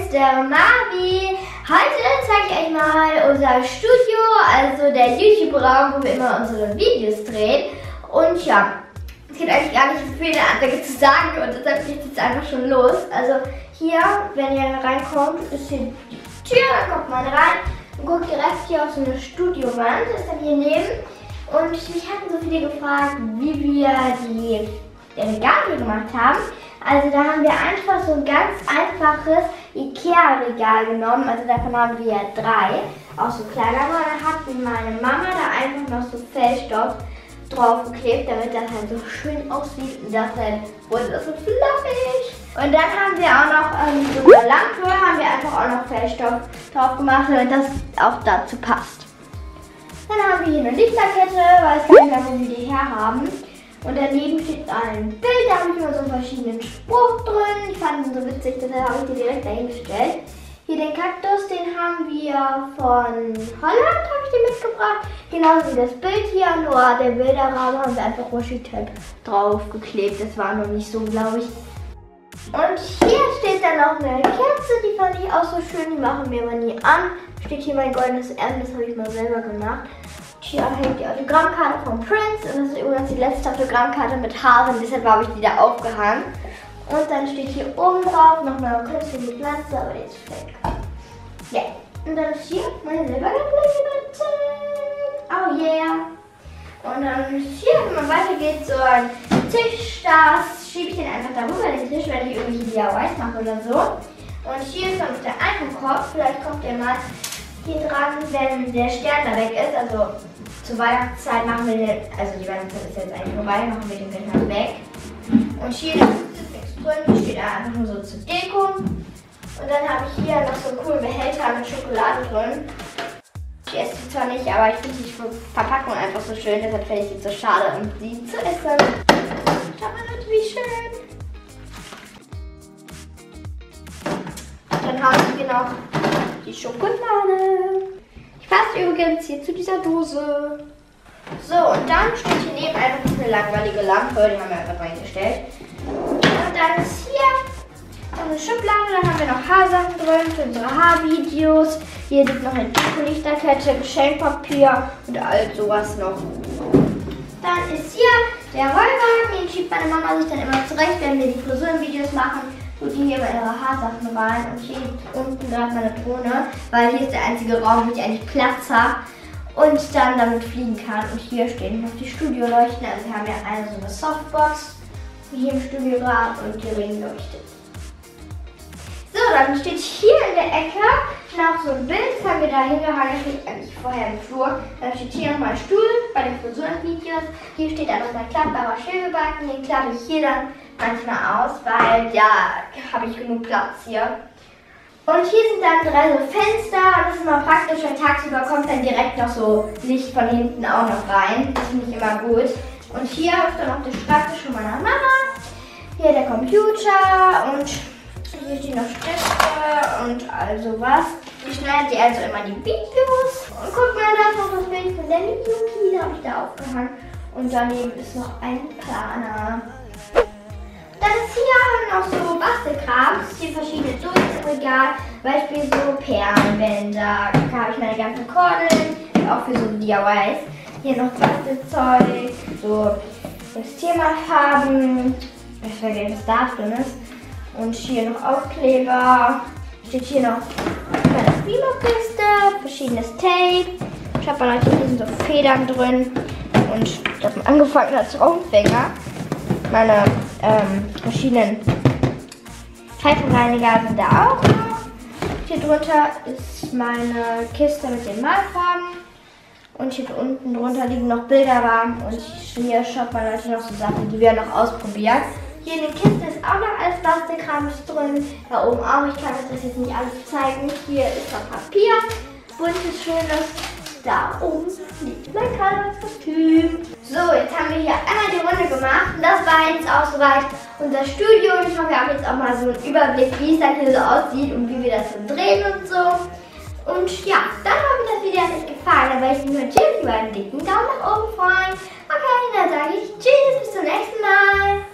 ist der Marvi. Heute zeige ich euch mal unser Studio, also der YouTube-Raum, wo wir immer unsere Videos drehen. Und ja, es gibt eigentlich gar nicht so viele andere zu sagen und deshalb geht es jetzt einfach schon los. Also hier, wenn ihr reinkommt, ist hier die Tür, dann kommt man rein und guckt direkt hier auf so eine Studiowand, das ist dann hier neben. Und mich hatten so viele gefragt, wie wir die Regale gemacht haben. Also da haben wir einfach so ein ganz einfaches Ikea-Regal genommen. Also davon haben wir 3, auch so kleiner. Und dann hat meine Mama da einfach noch so Fellstoff draufgeklebt, damit das halt so schön aussieht. Und dann wurde das so fluffig. Und dann haben wir auch noch so eine Lampe, haben wir einfach auch noch Fellstoff drauf gemacht, damit das auch dazu passt. Dann haben wir hier eine Lichterkette, weil es kann ja, wo wir die herhaben. Und daneben steht ein Bild, da habe ich immer so einen verschiedenen Spruch drin. Ich fand ihn so witzig, deshalb habe ich den direkt dahingestellt. Hier den Kaktus, den haben wir von Holland, habe ich den mitgebracht. Genauso wie das Bild hier, nur der Bilderrahmen haben wir einfach Washi-Tape draufgeklebt. Das war noch nicht so, glaube ich. Und hier steht dann noch eine Kerze, die fand ich auch so schön, die machen wir aber nie an. Steht hier mein goldenes M, das habe ich mal selber gemacht. Hier hängt die Autogrammkarte von Prince und das ist übrigens die letzte Autogrammkarte mit Haaren, deshalb habe ich die da aufgehangen. Und dann steht hier oben drauf noch eine künstliche Pflanze, aber die ist weg. Ja, und dann ist hier meine Silbergebläse. Oh yeah. Und dann ist hier, wenn man weitergeht, so ein Tisch, das schiebe ich den einfach darüber, den Tisch, wenn ich irgendwelche DIYs mache oder so. Und hier ist noch der Eiffelkopf, vielleicht kommt der mal hier dran, wenn der Stern da weg ist, also zur Weihnachtszeit machen wir den, also die Weihnachtszeit ist jetzt eigentlich vorbei, machen wir den gleich mal weg. Und hier ist nichts drin, steht da einfach nur so zur Deko. Und dann habe ich hier noch so einen coolen Behälter mit Schokolade drin. Ich esse die zwar nicht, aber ich finde die Verpackung einfach so schön, deshalb finde ich die so schade, um sie zu essen. Schaut mal Leute, wie schön. Dann haben wir noch die Schokolade. Die passt übrigens hier zu dieser Dose. So, und dann steht hier neben einfach eine langweilige Lampe, die haben wir einfach reingestellt. Und dann ist hier eine Schublade, dann haben wir noch Haarsachen drin für unsere Haarvideos. Hier liegt noch eine Deko-Lichterkette, Geschenkpapier und all sowas noch. Dann ist hier der Rollwagen, den schiebt meine Mama sich dann immer zurecht, wenn wir die Frisurenvideos machen. Tut die hier bei ihre Haarsachen rein und hier unten gerade meine Drohne, weil hier ist der einzige Raum, wo ich eigentlich Platz habe und dann damit fliegen kann. Und hier stehen noch die Studioleuchten, also wir haben ja eine so eine Softbox, die hier im Studio war und die Ringleuchte. So, dann steht hier in der Ecke noch so ein Bild, das haben wir da hingehangen, das steht eigentlich vorher im Flur. Dann steht hier noch mal ein Stuhl bei den Frisurenvideos. Hier steht dann noch mein klappbarer Schwebebalken, den klappe ich hier dann manchmal aus, weil ja, habe ich genug Platz hier. Und hier sind dann 3 so Fenster und das ist immer praktisch, weil tagsüber kommt dann direkt noch so Licht von hinten auch noch rein. Das finde ich immer gut. Und hier habe ich dann noch den Schreibtisch von meiner Mama. Hier der Computer und hier stehen noch Stifte und all sowas. Ich schneide die also immer die Videos. Und guck mal, da ist noch das Bild von der Miyuki, da habe ich da aufgehangen. Und daneben ist noch ein Planer. Dann ist hier noch so Bastelkram. Es sind verschiedene Dosen im Regal. Beispiel so Perlenbänder. Da habe ich meine ganzen Kordeln. Auch für so DIYs. Hier noch Bastelzeug. So Textilfarben. Ich vergesse, was da drin ist. Und hier noch Aufkleber. Steht hier noch eine Primo-Kiste. Verschiedenes Tape. Ich habe hier sind so Federn drin. Und ich habe angefangen als Raumfänger. Meine verschiedenen Pfeifenreiniger sind da auch noch. Hier drunter ist meine Kiste mit den Malfarben. Und hier unten drunter liegen noch Bilderrahmen. Und hier schaut man Leute noch so Sachen, die wir noch ausprobieren. Hier in den Kisten ist auch noch alles Plastikkram drin. Da oben auch. Ich kann euch das jetzt nicht alles zeigen. Hier ist noch Papier. Buntes, schönes. Da oben liegt mein Karnevalskostüm. So, jetzt haben wir hier einmal die Runde gemacht. Und das war jetzt auch soweit unser Studio. Und ich hoffe, ihr habt jetzt auch mal so einen Überblick, wie es dann hier so aussieht und wie wir das so drehen und so. Und ja, dann hoffe ich, das Video hat euch gefallen. Dann werde ich mich natürlich über einen dicken Daumen nach oben freuen. Okay, dann sage ich Tschüss, bis zum nächsten Mal.